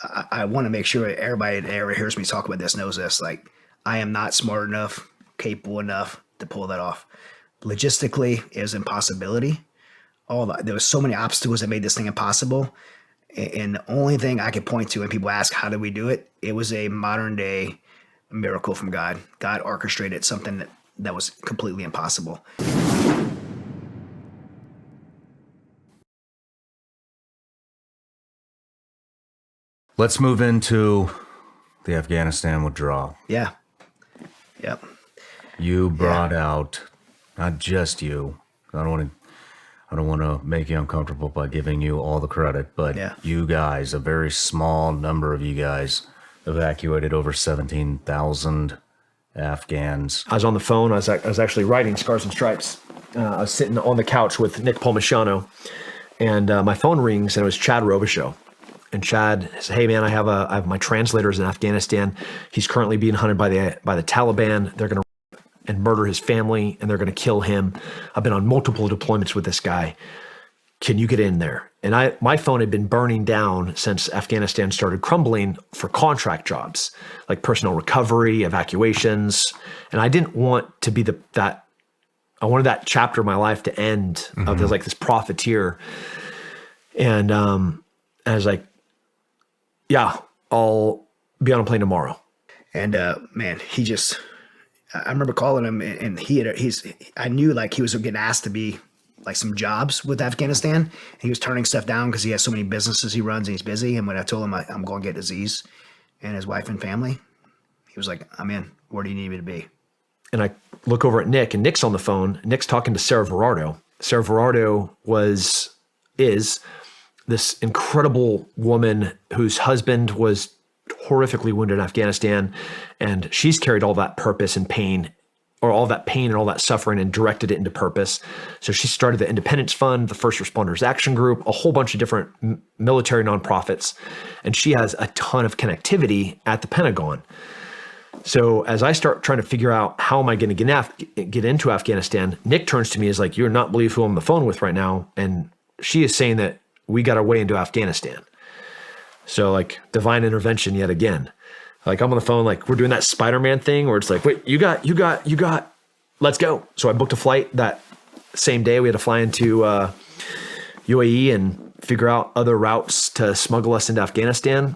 I want to make sure everybody that ever hears me talk about this knows this. Like, I am not smart enough, capable enough to pull that off. Logistically, it was an impossibility. There was so many obstacles that made this thing impossible. And the only thing I could point to when people ask, how did we do it? It was a modern day miracle from God. God orchestrated something that was completely impossible. Let's move into the Afghanistan withdrawal. Yeah. Yep. You brought out, not just you, I don't want to make you uncomfortable by giving you all the credit, but you guys, a very small number of you guys, evacuated over 17,000 Afghans. I was on the phone. I was actually writing Scars and Stripes. I was sitting on the couch with Nick Palmisciano, and my phone rings, and it was Chad Robichaux. And Chad said, "Hey man, I have my translators in Afghanistan. He's currently being hunted by the Taliban. They're going to and murder his family, and they're going to kill him. I've been on multiple deployments with this guy. Can you get in there?" And my phone had been burning down since Afghanistan started crumbling for contract jobs, like personnel recovery, evacuations. And I didn't want to be I wanted that chapter of my life to end of this profiteer. And I was like, yeah, I'll be on a plane tomorrow. And man, I remember calling him, and I knew like he was getting asked to be like some jobs with Afghanistan. And he was turning stuff down because he has so many businesses he runs and he's busy. And when I told him I'm going to get Aziz and his wife and family, he was like, "I'm in. Where do you need me to be?" And I look over at Nick, and Nick's on the phone. Nick's talking to Sarah Verardo. Sarah Verardo is this incredible woman whose husband was horrifically wounded in Afghanistan, and she's carried all that purpose and pain, or all that pain and all that suffering, and directed it into purpose. So she started the Independence Fund, the First Responders Action Group, a whole bunch of different military nonprofits, and she has a ton of connectivity at the Pentagon. So as I start trying to figure out how am I going to get into Afghanistan, Nick turns to me and is like, "You'll not believe who I'm on the phone with right now," and she is saying that we got our way into Afghanistan. So like divine intervention yet again. Like I'm on the phone, like we're doing that Spider-Man thing where it's like, "Wait, you got, let's go." So I booked a flight that same day. We had to fly into UAE and figure out other routes to smuggle us into Afghanistan.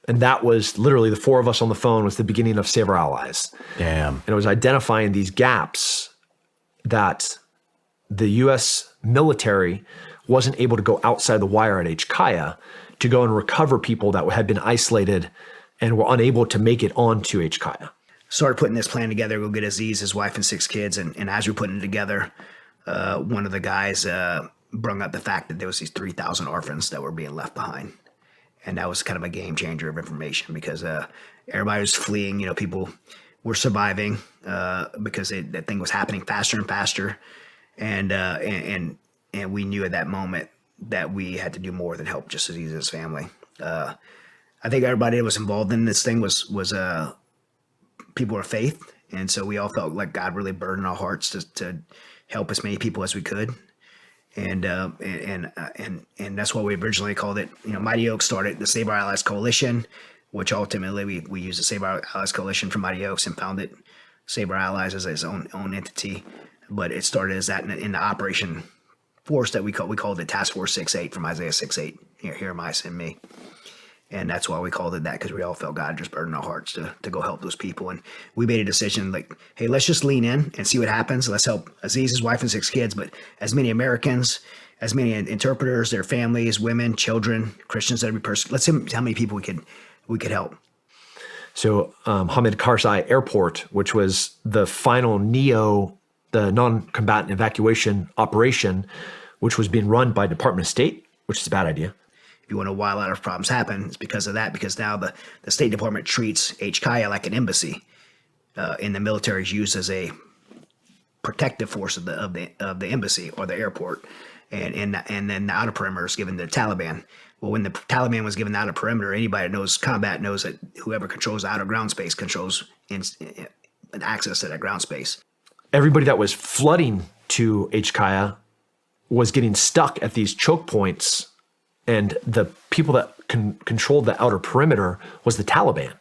And that was literally the four of us on the phone was the beginning of Save Our Allies. Damn. And it was identifying these gaps that the U.S. military wasn't able to go outside the wire at HKIA to go and recover people that had been isolated and were unable to make it onto HKIA. Started putting this plan together, go get Aziz, his wife, and 6 kids. And as we're putting it together, one of the guys brought up the fact that there was these 3,000 orphans that were being left behind. And that was kind of a game changer of information because everybody was fleeing. You know, people were surviving because that thing was happening faster and faster. And we knew at that moment that we had to do more than help just Aziz and his family. I think everybody that was involved in this thing was people of faith. And so we all felt like God really burdened our hearts to help as many people as we could. And that's what we originally called it. You know, Mighty Oaks started the Save Our Allies Coalition, which ultimately we used the Save Our Allies Coalition from Mighty Oaks and founded Save Our Allies as its own entity. But it started as that in the operation force that we called it Task Force 6-8 from Isaiah 6-8. Here am I, send me. And that's why we called it that, because we all felt God just burdened our hearts to go help those people. And we made a decision like, hey, let's just lean in and see what happens. Let's help Aziz, his wife, and 6 kids, but as many Americans, as many interpreters, their families, women, children, Christians, every person. Let's see how many people we could help. So Hamid Karzai Airport, which was the final the non-combatant evacuation operation, which was being run by Department of State, which is a bad idea. If you want to know why a lot of problems happen, it's because of that, because now the State Department treats HKIA like an embassy, and the military is used as a protective force of the embassy or the airport, and then the outer perimeter is given to the Taliban. Well, when the Taliban was given the outer perimeter, anybody that knows combat knows that whoever controls the outer ground space controls access to that ground space. Everybody that was flooding to HKIA was getting stuck at these choke points, and the people that controlled the outer perimeter was the Taliban.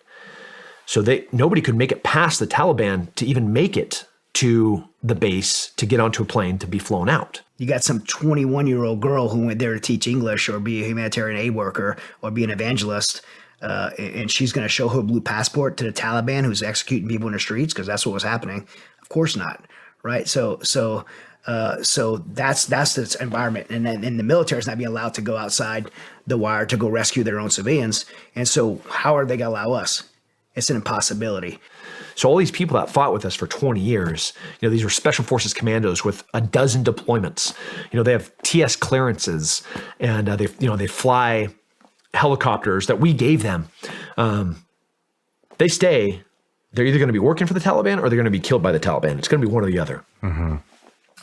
So nobody could make it past the Taliban to even make it to the base to get onto a plane to be flown out. You got some 21-year-old girl who went there to teach English or be a humanitarian aid worker or be an evangelist, and she's going to show her blue passport to the Taliban who's executing people in the streets because that's what was happening. Of course not, right? So that's this environment, and then the military is not being allowed to go outside the wire to go rescue their own civilians. And so how are they going to allow us? It's an impossibility. So all these people that fought with us for 20 years, these were special forces commandos with a dozen deployments. They have TS clearances, and they fly helicopters that we gave them. They stay. They're either going to be working for the Taliban or they're going to be killed by the Taliban. It's going to be one or the other. Mm-hmm.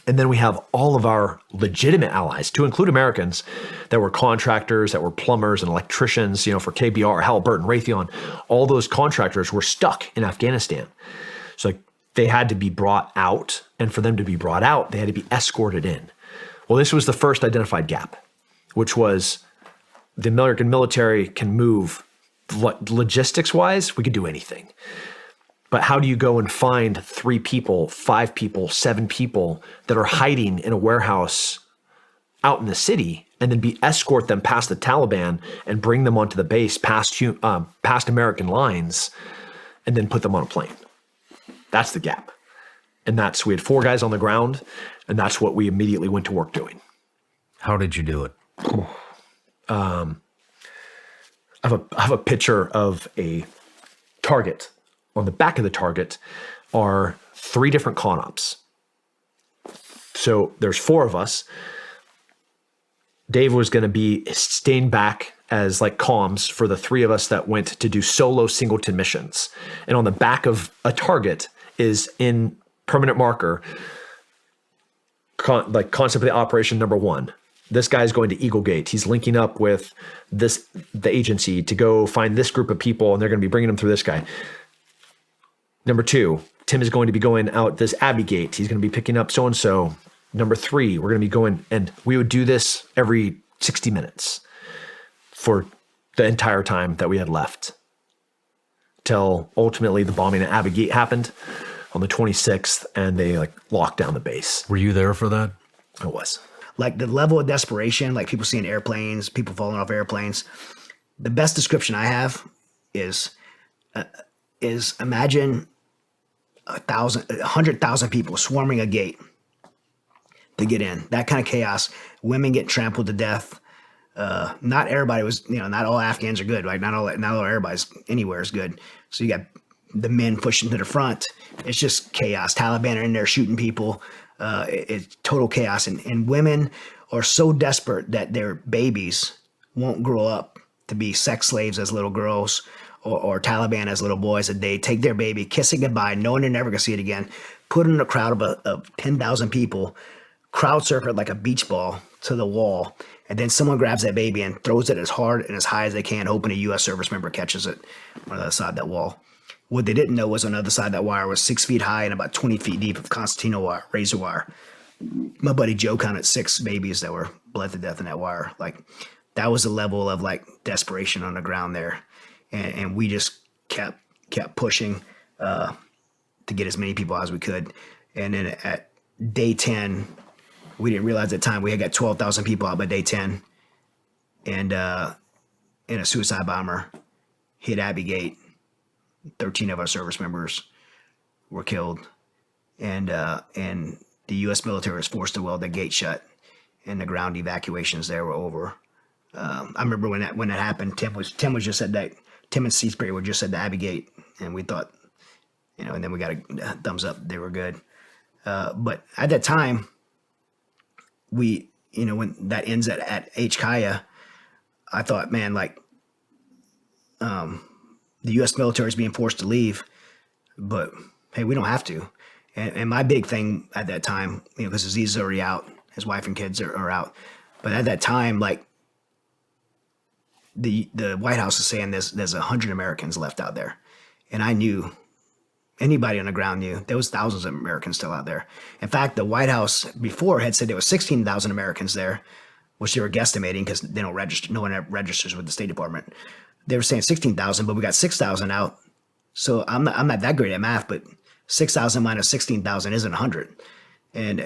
And then we have all of our legitimate allies, to include Americans, that were contractors, that were plumbers and electricians, for KBR, Halliburton, Raytheon. All those contractors were stuck in Afghanistan. So they had to be brought out. And for them to be brought out, they had to be escorted in. Well, this was the first identified gap, which was the American military can move logistics-wise. We could do anything. But how do you go and find 3 people, 5 people, 7 people that are hiding in a warehouse out in the city and then escort them past the Taliban and bring them onto the base past American lines and then put them on a plane? That's the gap. And we had 4 guys on the ground, and that's what we immediately went to work doing. How did you do it? I have a picture of a target. On the back of the target are 3 different con ops. So there's 4 of us. Dave was going to be staying back as comms for the 3 of us that went to do solo singleton missions. And on the back of a target is in permanent marker, concept of the operation number 1. This guy's going to Eagle Gate. He's linking up with the agency to go find this group of people, and they're going to be bringing them through this guy. Number 2, Tim is going to be going out this Abbey Gate. He's going to be picking up so-and-so. Number 3, we're going to be going, and we would do this every 60 minutes for the entire time that we had left. Till ultimately the bombing at Abbey Gate happened on the 26th, and they locked down the base. Were you there for that? I was. The level of desperation, people seeing airplanes, people falling off airplanes. The best description I have is imagine 100,000 people swarming a gate to get in. That kind of chaos. Women get trampled to death. Not everybody was, not all Afghans are good. Not all everybody's anywhere is good. So you got the men pushing to the front. It's just chaos. Taliban are in there shooting people. It's total chaos. And women are so desperate that their babies won't grow up to be sex slaves as little girls or Taliban as little boys. And they take their baby, kiss it goodbye, knowing they're never going to see it again, put it in a crowd of 10,000 people, crowd surf it like a beach ball to the wall. And then someone grabs that baby and throws it as hard and as high as they can, hoping a U.S. service member catches it on the other side of that wall. What they didn't know was on the other side of that wire was 6 feet high and about 20 feet deep of concertina wire, razor wire. My buddy Joe counted 6 babies that were bled to death in that wire. That was the level of desperation on the ground there. And we just kept pushing to get as many people as we could. And then at day 10, we didn't realize at the time we had got 12,000 people out by day 10. And in a suicide bomber hit Abbey Gate. 13 of our service members were killed. And the U.S. military was forced to weld the gate shut, and the ground evacuations there were over. I remember when that happened. Tim was just at that. Tim and Seasbury were just at the Abbey Gate, and we thought, and then we got a thumbs up. They were good. But at that time, we, when that ends at H. Kaya, I thought, man, the U.S. military is being forced to leave, but hey, we don't have to. And my big thing at that time, because Aziz is already out, his wife and kids are out. But at that time, the White House is saying there's 100 Americans left out there. And I knew, anybody on the ground knew, there was thousands of Americans still out there. In fact, the White House before had said there was 16,000 Americans there. which they were guesstimating because they don't register. No one registers with the State Department. They were saying 16,000, but we got 6,000 out. So I'm not that great at math, but 6,000 minus 16,000 isn't 100.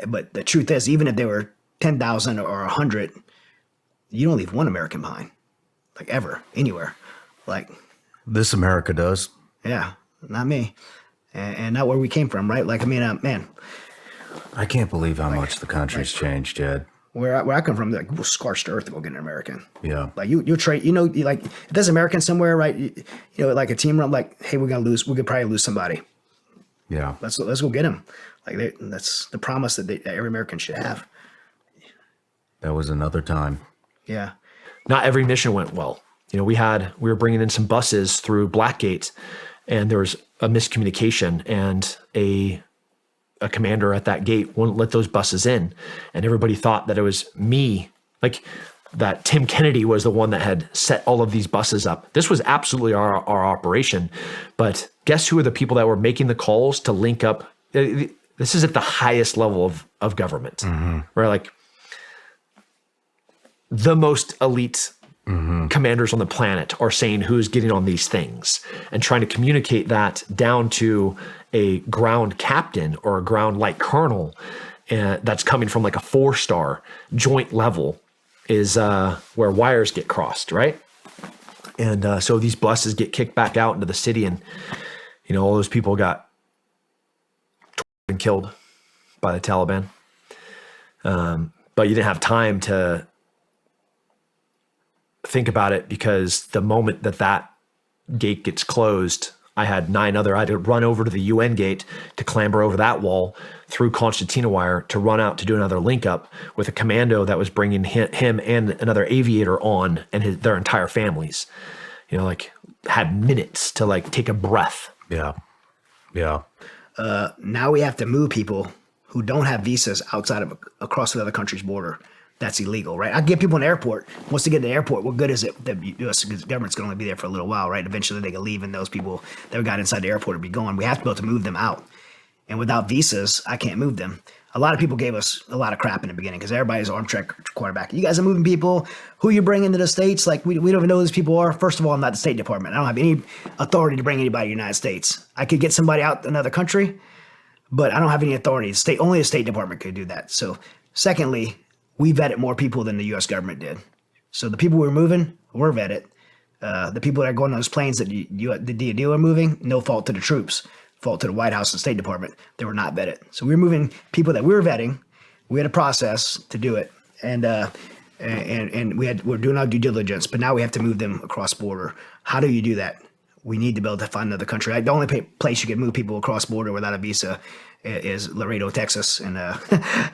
But the truth is, even if they were 10,000 or 100, you don't leave one American behind, like ever, anywhere. Like this America does. Yeah, not me, and not where we came from, right? Like, I mean, man, I can't believe how much the country's changed, Jed. Where I come from, like, we'll scorched earth to go get an American. Yeah, like you trade, like if there's American somewhere, right? Like a team run, like, hey, we're gonna lose. We could probably lose somebody. Yeah, let's go get him. Like that's the promise that every American should have. That was another time. Yeah, not every mission went well. We were bringing in some buses through Blackgate, and there was a miscommunication, and a commander at that gate wouldn't let those buses in, and everybody thought that it was me, like that Tim Kennedy was the one that had set all of these buses up. This was absolutely our operation, but guess who are the people that were making the calls to link up? This is at the highest level of government, mm-hmm. where like the most elite commanders on the planet are saying who's getting on these things and trying to communicate that down to a ground captain or a ground light colonel that's coming from like a 4-star joint level is where wires get crossed, right? And so these buses get kicked back out into the city, and all those people got killed by the Taliban. But you didn't have time to think about it, because the moment that gate gets closed, I had I had to run over to the UN gate to clamber over that wall through Constantina wire to run out to do another link up with a commando that was bringing him and another aviator on, and their entire families, like had minutes to like take a breath. Yeah. Yeah. Now we have to move people who don't have visas across another country's border. That's illegal, right? I get people in the airport. Once they get to the airport, what good is it? The U.S. government's going to only be there for a little while, right? Eventually they can leave, and those people that got inside the airport will be gone. We have to be able to move them out. And without visas, I can't move them. A lot of people gave us a lot of crap in the beginning because everybody's arm track quarterback. You guys are moving people. Who you bring into the States? Like, we don't even know who these people are. First of all, I'm not the State Department. I don't have any authority to bring anybody to the United States. I could get somebody out another country, but I don't have any authority. Only the State Department could do that. So, secondly, we vetted more people than the U.S. government did. So the people we were moving were vetted. The people that are going on those planes that the DoD were moving, no fault to the troops, fault to the White House and State Department. They were not vetted. So we were moving people that we were vetting. We had a process to do it, and we're doing our due diligence. But now we have to move them across border. How do you do that? We need to be able to find another country. The only place you can move people across border without a visa is Laredo, Texas, and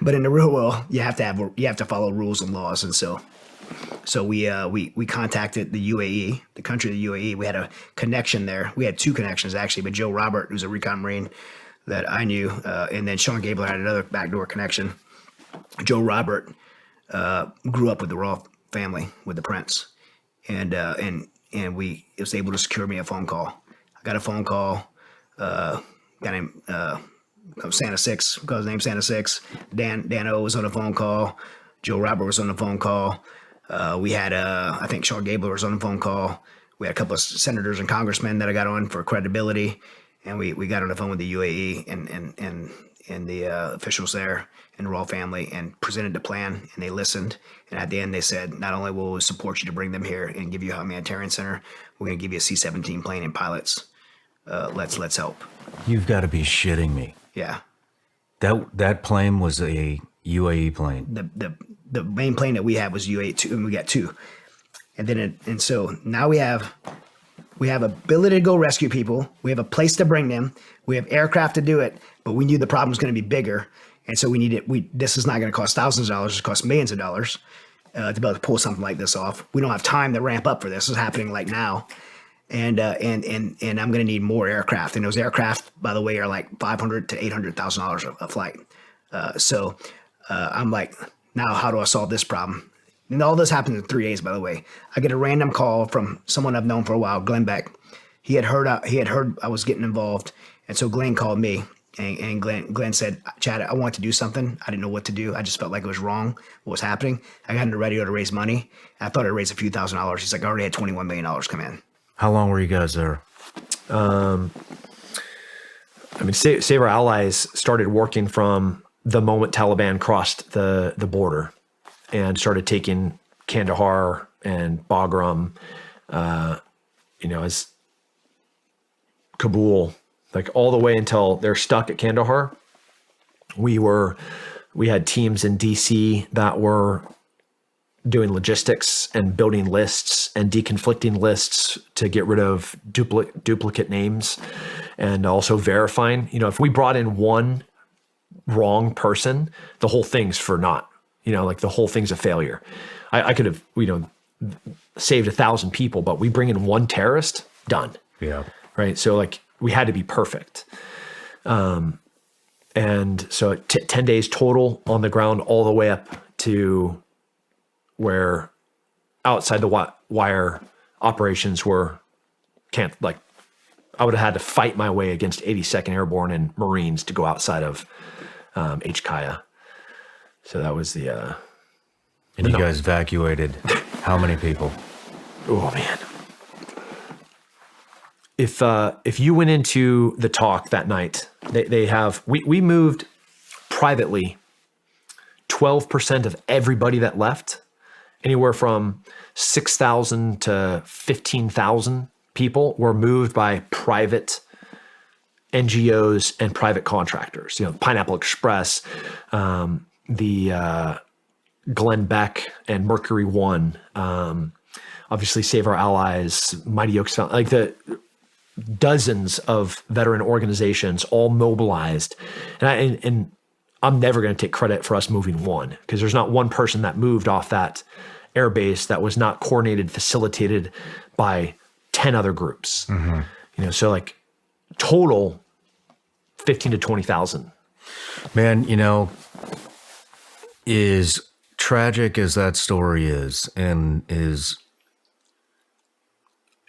but in the real world, you have to follow rules and laws, and so we contacted the UAE, the country of the UAE. We had a connection there. We had two connections actually, but Joe Robert, who's a recon Marine that I knew, and then Shawn Gabler had another backdoor connection. Joe Robert grew up with the Royal family, with the Prince, and we was able to secure me a phone call. I got a phone call. Guy named Santa Six, got his name Santa Six. Dan O was on the phone call. Joe Robert was on the phone call. We had I think Shawn Gabler was on the phone call. We had a couple of senators and congressmen that I got on for credibility, and we got on the phone with the UAE and the officials there and the Royal family and presented the plan, and they listened. And at the end, they said, not only will we support you to bring them here and give you a humanitarian center, we're going to give you a C-17 plane and pilots. Let's help. You've got to be shitting me. Yeah. That plane was a UAE plane. The main plane that we had was UAE 2, and we got 2. And then so now we have ability to go rescue people. We have a place to bring them. We have aircraft to do it, but we knew the problem was going to be bigger. And so we need it. This is not going to cost thousands of dollars. It costs millions of dollars to be able to pull something like this off. We don't have time to ramp up for this. This is happening like now. And I'm going to need more aircraft. And those aircraft, by the way, are like $500,000 to $800,000 a flight. So I'm like, now how do I solve this problem? And all this happened in 3 days, by the way. I get a random call from someone I've known for a while, Glenn Beck. He had heard I was getting involved, and so Glenn called me, And Glenn said, Chad, I want to do something. I didn't know what to do. I just felt like it was wrong what was happening. I got into radio to raise money. I thought I'd raise a few $1,000s. He's like, I already had $21 million come in. How long were you guys there? Save Our Allies started working from the moment Taliban crossed the border and started taking Kandahar and Bagram, as Kabul, like all the way until they're stuck at Kandahar. We had teams in DC that were doing logistics and building lists and deconflicting lists to get rid of duplicate names, and also verifying, if we brought in one wrong person, the whole thing's for naught, the whole thing's a failure. I could have, saved 1,000 people, but we bring in one terrorist, done. Yeah. Right. So we had to be perfect. And so 10 days total on the ground, all the way up to where outside the wire operations were I would have had to fight my way against 82nd Airborne and Marines to go outside of HKIA. So that was the... and you guys evacuated how many people? Oh, man. If you went into the talk that night, we moved privately 12% of everybody that left, anywhere from 6,000 to 15,000 people were moved by private NGOs and private contractors. Pineapple Express, the Glenn Beck and Mercury One, obviously Save Our Allies, Mighty Oaks, like the dozens of veteran organizations all mobilized. And I'm never going to take credit for us moving one, because there's not one person that moved off that air base that was not coordinated, facilitated by 10 other groups. Mm-hmm. So total 15 to 20,000. Man, is tragic as that story is, and is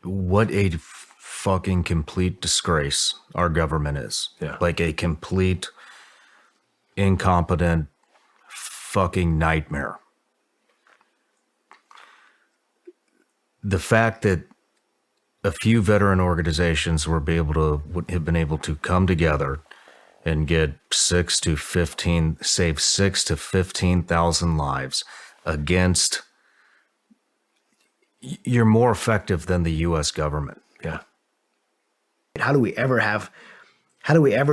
what a fucking complete disgrace our government is. Yeah. Like a complete incompetent fucking nightmare. The fact that a few veteran organizations would have been able to come together and get 6 to 15,000 lives against, you're more effective than the U.S. government. Yeah. How do we ever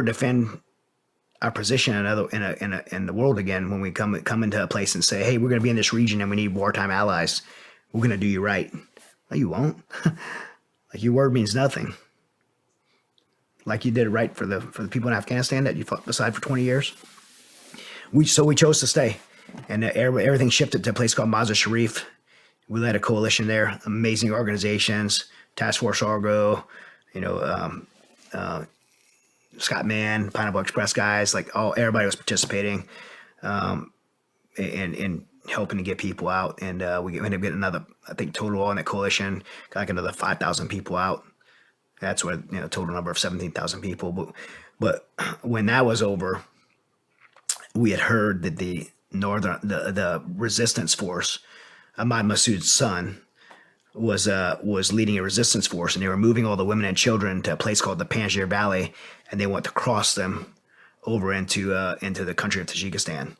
defend our position in the world again when we come into a place and say, hey, we're going to be in this region and we need wartime allies. We're going to do you right. No, you won't. Your word means nothing. Like you did it right for the people in Afghanistan that you fought beside for 20 years. We chose to stay, and everything shifted to a place called Mazar Sharif. We led a coalition there, amazing organizations, Task Force Argo, Scott Mann, Pineapple Express guys, everybody was participating, and helping to get people out. And we ended up getting another, I think total on that coalition, got another 5,000 people out. That's where, total number of 17,000 people. But when that was over, we had heard that the resistance force, Ahmad Massoud's son, was leading a resistance force, and they were moving all the women and children to a place called the Panjshir Valley, and they want to cross them over into the country of Tajikistan.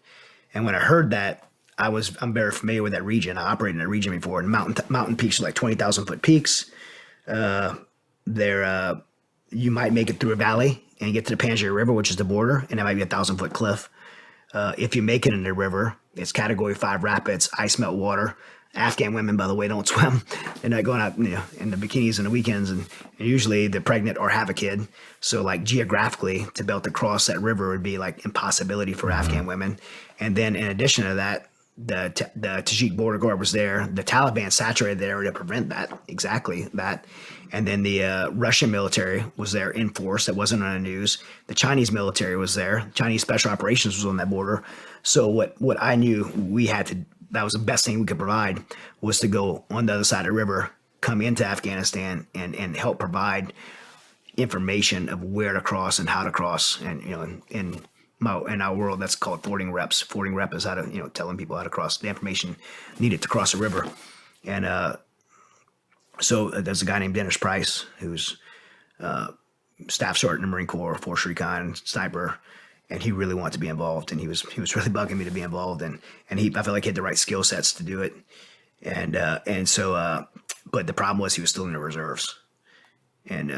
And when I heard that, I'm very familiar with that region. I operated in that region before, and mountain peaks are like 20,000 foot peaks. You might make it through a valley and get to the Panjshir River, which is the border, and it might be 1,000 foot cliff. If you make it in the river, it's Category 5 rapids, ice melt water. Afghan women, by the way, don't swim. They're not going out, in the bikinis on the weekends, and usually they're pregnant or have a kid. So, geographically, to be able to cross that river would be impossibility for Afghan women. And then, in addition to that, the Tajik border guard was there. The Taliban saturated the area to prevent that. And then the Russian military was there in force. That wasn't on the news. The Chinese military was there. Chinese special operations was on that border. So what I knew we had to, that was the best thing we could provide, was to go on the other side of the river, come into Afghanistan and help provide information of where to cross and how to cross. And, in our world, that's called fording reps. Fording rep is how to, telling people how to cross the information needed to cross a river. And so there's a guy named Dennis Price, who's Staff Sergeant in the Marine Corps, Force Recon sniper, and he really wanted to be involved. And he was really bugging me to be involved. And I felt like he had the right skill sets to do it. And so, but the problem was he was still in the reserves. And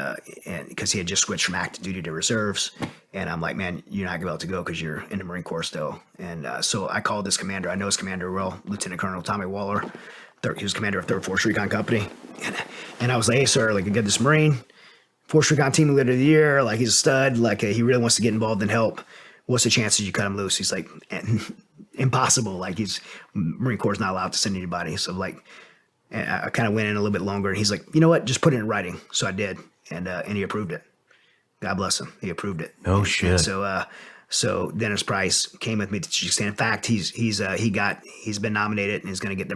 because he had just switched from active duty to reserves, and I'm like, man, you're not gonna be able to go because you're in the Marine Corps still. And so I called this commander. I know his commander well, Lieutenant Colonel Tommy Waller. He was commander of 3rd Force Recon Company. And I was like, hey, sir, like, I got this Marine, Force Recon Team Leader of the Year. Like, he's a stud. Like, he really wants to get involved and help. What's the chances you cut him loose? He's like, impossible. Like, Marine Corps is not allowed to send anybody. So, like, and I kind of went in a little bit longer, and he's like, you know what? Just put it in writing. So I did, and he approved it. God bless him. He approved it. Oh, shit. And so Dennis Price came with me to Tajikistan. In fact, he's been nominated and is going to get the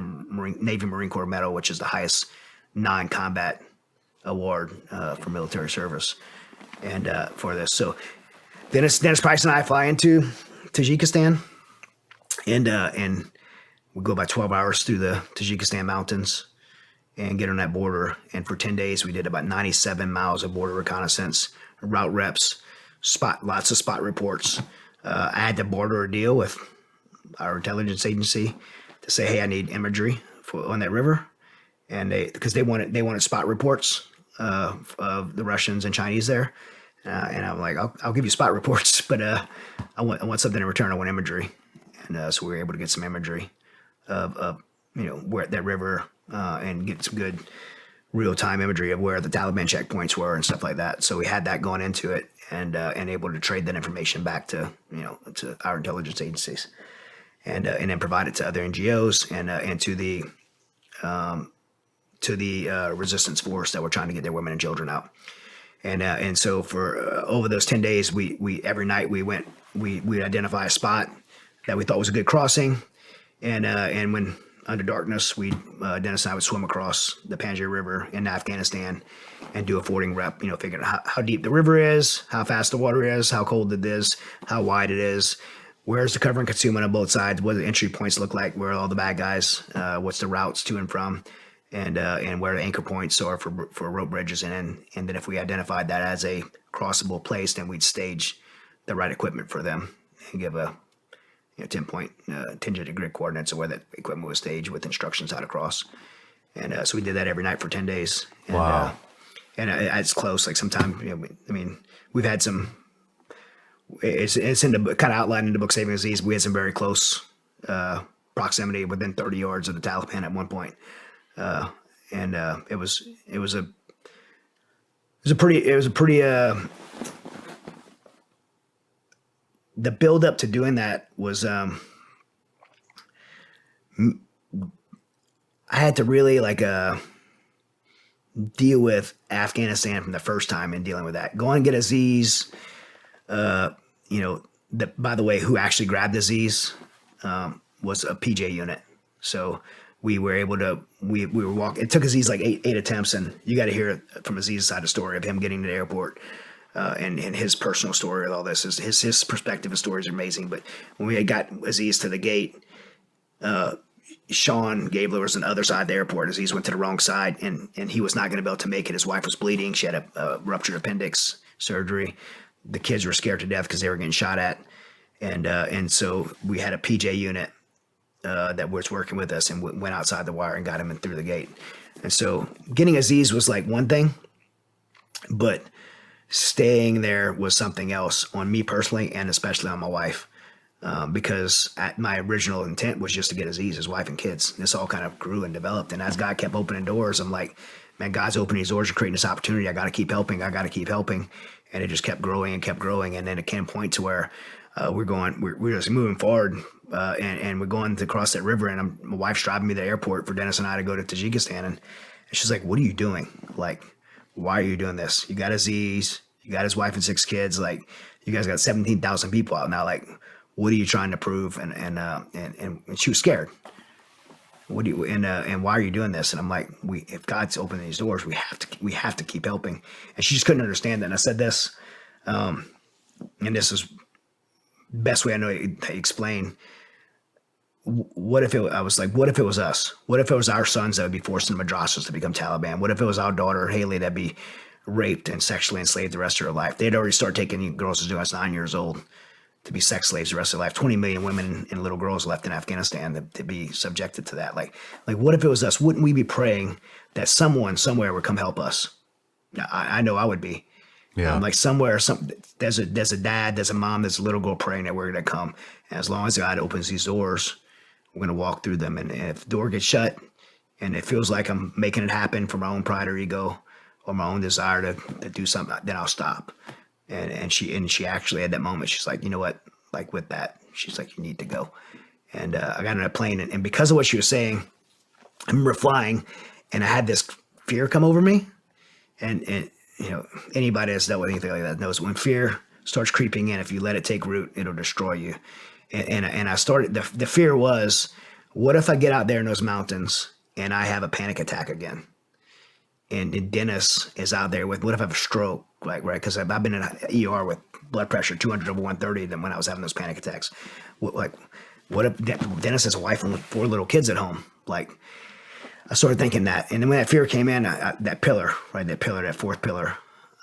Navy Marine Corps Medal, which is the highest non-combat award for military service, and for this. So Dennis Price and I fly into Tajikistan, and we go about 12 hours through the Tajikistan mountains and get on that border. And for 10 days, we did about 97 miles of border reconnaissance, route reps, lots of spot reports. I had to border a deal with our intelligence agency to say, hey, I need imagery on that river. And because they wanted spot reports of the Russians and Chinese there. And I'm like, I'll give you spot reports, but I want something in return. I want imagery. And so we were able to get some imagery of where that river and get some good real-time imagery of where the Taliban checkpoints were and stuff like that. So we had that going into it, and able to trade that information back to to our intelligence agencies, and then provide it to other NGOs and to the resistance force that were trying to get their women and children out. And so for over those 10 days, we every night we'd identify a spot that we thought was a good crossing, and when under darkness, Dennis and I would swim across the Panjshir River in Afghanistan and do a fording rep, figuring out how deep the river is, how fast the water is, how cold it is, how wide it is, where's the cover and concealment on both sides, what do the entry points look like, where are all the bad guys, what's the routes to and from, and where the anchor points are for rope bridges. And then if we identified that as a crossable place, then we'd stage the right equipment for them and give a 10-point tangent grid coordinates of where that equipment was staged with instructions how to cross. And so we did that every night for 10 days. And, wow. And it's close. Like sometimes, we've had some, it's in the kind of outline in the book Saving Aziz. We had some very close proximity within 30 yards of the Taliban at one point. It was a pretty the build up to doing that was, I had to really deal with Afghanistan from the first time in dealing with that. Go and get Aziz, by the way, who actually grabbed Aziz, was a PJ unit. So we were able to, we were walking, it took Aziz like eight attempts, and you got to hear from Aziz's side of the story of him getting to the airport. And his personal story with all this is his perspective and stories are amazing. But when we had got Aziz to the gate, Shawn Gabler was on the other side of the airport. Aziz went to the wrong side, and he was not going to be able to make it. His wife was bleeding. She had a ruptured appendix surgery. The kids were scared to death because they were getting shot at. And so we had a PJ unit that was working with us and went outside the wire and got him in through the gate. And so getting Aziz was like one thing, but staying there was something else on me personally, and especially on my wife, because my original intent was just to get Aziz, his wife, and kids. This all kind of grew and developed, and as God kept opening doors, I'm like, man, God's opening these doors and creating this opportunity. I got to keep helping. And it just kept growing, and then it came a point to where we're just moving forward, and we're going to cross that river, and my wife's driving me to the airport for Dennis and I to go to Tajikistan, and she's like, what are you doing? Like, why are you doing this? You got Aziz, you got his wife and 6 kids. Like, you guys got 17,000 people out now. Like, what are you trying to prove? And she was scared. what do you, and why are you doing this? And I'm like, if God's opening these doors, we have to keep helping. And she just couldn't understand that. And I said this, and this is the best way I know to explain. What if I was like, what if it was us? What if it was our sons that would be forced into madrasas to become Taliban? What if it was our daughter, Haley, that'd be raped and sexually enslaved the rest of her life? They'd already started taking girls as young as 9 years old to be sex slaves the rest of their life. 20 million women and little girls left in Afghanistan to be subjected to that. Like what if it was us? Wouldn't we be praying that someone somewhere would come help us? I know I would be. Yeah. Like somewhere, there's a dad, there's a mom, there's a little girl praying that we're going to come. And as long as God opens these doors, we're going to walk through them. And if the door gets shut and it feels like I'm making it happen for my own pride or ego or my own desire to do something, then I'll stop. And she actually at that moment, she's like, you know what? Like with that, she's like, you need to go. And I got on a plane. And because of what she was saying, I remember flying and I had this fear come over me. And you know, anybody that's dealt with anything like that knows when fear starts creeping in, if you let it take root, it'll destroy you. And I started, the fear was, what if I get out there in those mountains and I have a panic attack again? And Dennis is out there with, what if I have a stroke? Like, right? Because I've been in an ER with blood pressure 200 over 130 than when I was having those panic attacks. What if Dennis has a wife and 4 little kids at home? Like, I started thinking that. And then when that fear came in, that pillar, right? That 4th pillar,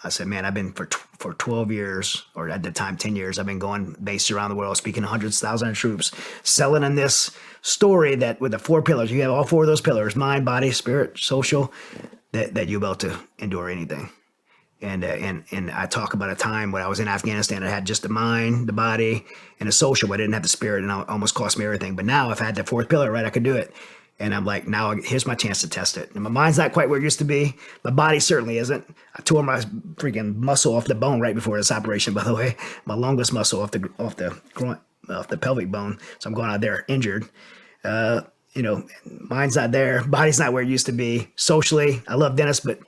I said, man, I've been for 12 years, or at the time, 10 years, I've been going based around the world, speaking to hundreds, thousands of troops, selling in this story that with the 4 pillars, you have all 4 of those pillars, mind, body, spirit, social, that you're about to endure anything. And I talk about a time when I was in Afghanistan, I had just the mind, the body, and the social, but I didn't have the spirit, and it almost cost me everything. But now if I had the 4th pillar, right, I could do it. And I'm like, now here's my chance to test it. And my mind's not quite where it used to be. My body certainly isn't. I tore my freaking muscle off the bone right before this operation, by the way. My longest muscle off the pelvic bone. So I'm going out there injured. You know, mind's not there. Body's not where it used to be. Socially, I love Dennis, but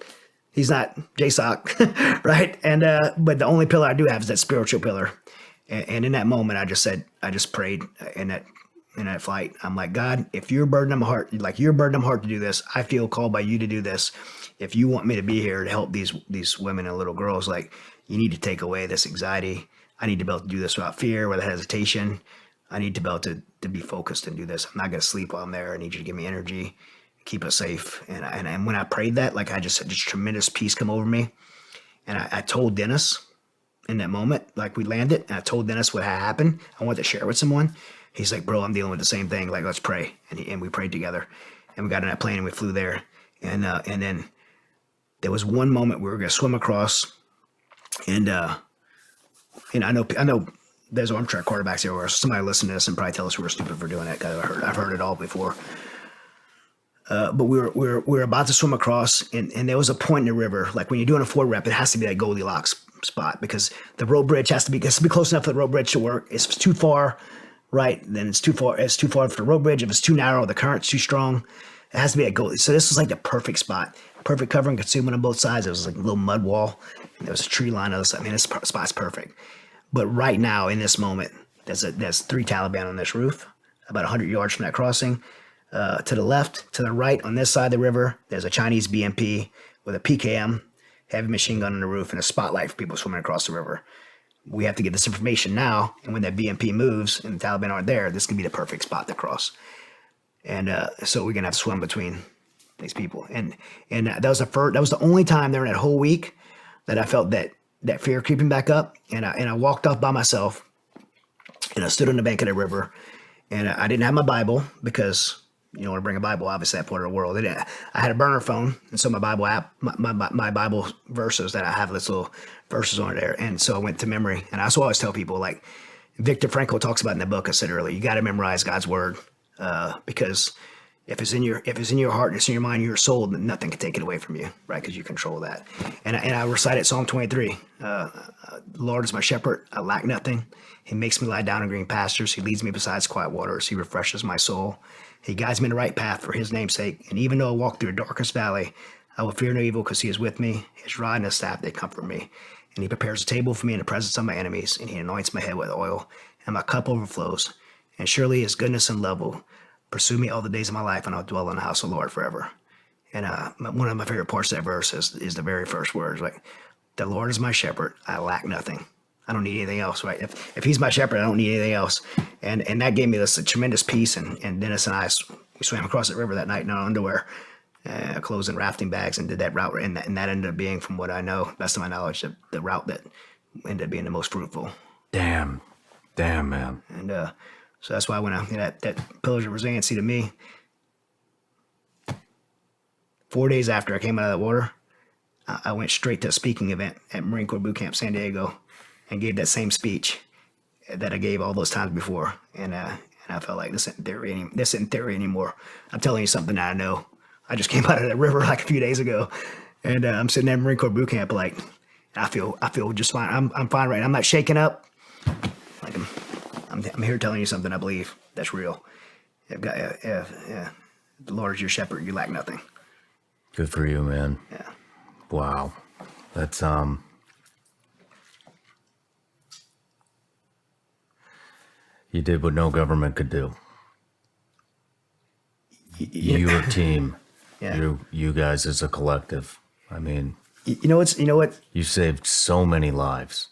he's not JSOC, right? And but the only pillar I do have is that spiritual pillar. And in that moment, I just prayed in that flight. I'm like, God, if you're burdened on my heart, like you're burdened on my heart to do this, I feel called by you to do this. If you want me to be here to help these women and little girls, like you need to take away this anxiety. I need to be able to do this without fear, without hesitation. I need to be able to be focused and do this. I'm not going to sleep while I'm there. I need you to give me energy, keep us safe. And when I prayed that, like I just had this tremendous peace come over me. And I told Dennis in that moment, like we landed, and I told Dennis what had happened. I wanted to share it with someone. He's like, bro, I'm dealing with the same thing. Like, let's pray. And we prayed together. And we got on that plane and we flew there. And then there was one moment we were going to swim across. And I know there's arm track quarterbacks everywhere. So somebody listen to this and probably tell us we're stupid for doing that. Because I've heard it all before. But we were about to swim across, and there was a point in the river. Like when you're doing a 4 rep, it has to be that Goldilocks spot because the rope bridge has to be close enough for the rope bridge to work. If it's too far, right, then it's too far. It's too far for the rope bridge. If it's too narrow, the current's too strong. It has to be at Goldie. So this was like the perfect spot, perfect covering, concealment on both sides. There was like a little mud wall, and there was a tree line on the other side. I mean, this spot's perfect. But right now, in this moment, there's 3 Taliban on this roof, about 100 yards from that crossing. To the left, to the right, on this side of the river, there's a Chinese BMP with a PKM, heavy machine gun on the roof, and a spotlight for people swimming across the river. We have to get this information now, and when that BMP moves and the Taliban aren't there, this could be the perfect spot to cross. And so we're gonna have to swim between these people. And that was the only time during that whole week that I felt that fear creeping back up. And I walked off by myself, and I stood on the bank of the river, and I didn't have my Bible because you don't want to bring a Bible, obviously, that part of the world. I had a burner phone, and so my Bible app, my Bible verses that I have, this little verses on there, and so I went to memory. And that's what I always tell people, like Viktor Frankl talks about in the book I said earlier, you got to memorize God's word because if it's in your heart and it's in your mind, your soul, then nothing can take it away from you, right? Because you control that. And I recited Psalm 23. The Lord is my shepherd; I lack nothing. He makes me lie down in green pastures. He leads me beside quiet waters. He refreshes my soul. He guides me in the right path for his name's sake. And even though I walk through the darkest valley, I will fear no evil because he is with me. His rod and his staff, they comfort me. And he prepares a table for me in the presence of my enemies. And he anoints my head with oil. And my cup overflows. And surely his goodness and love will pursue me all the days of my life, and I'll dwell in the house of the Lord forever. And one of my favorite parts of that verse is the very first words, like, the Lord is my shepherd, I lack nothing. I don't need anything else, right? If he's my shepherd, I don't need anything else. And that gave me this tremendous peace. And Dennis and I, we swam across the river that night in our underwear, clothes and rafting bags, and did that route. And that ended up being, from what I know, best of my knowledge, the route that ended up being the most fruitful. Damn, man. And so that's why when that Pillars of Resiliency to me, 4 days after I came out of that water, I went straight to a speaking event at Marine Corps Boot Camp San Diego and gave that same speech that I gave all those times before. And I felt like this isn't theory anymore. I'm telling you something that I know. I just came out of that river like a few days ago, and I'm sitting there at Marine Corps Boot Camp, like, I feel just fine. I'm fine, right? I'm not shaking up. Like I'm here telling you something I believe that's real. The Lord is your shepherd, you lack nothing. Good for you, man. Yeah. Wow. That's you did what no government could do. Your team, yeah. You guys as a collective. I mean, you know what? You saved so many lives.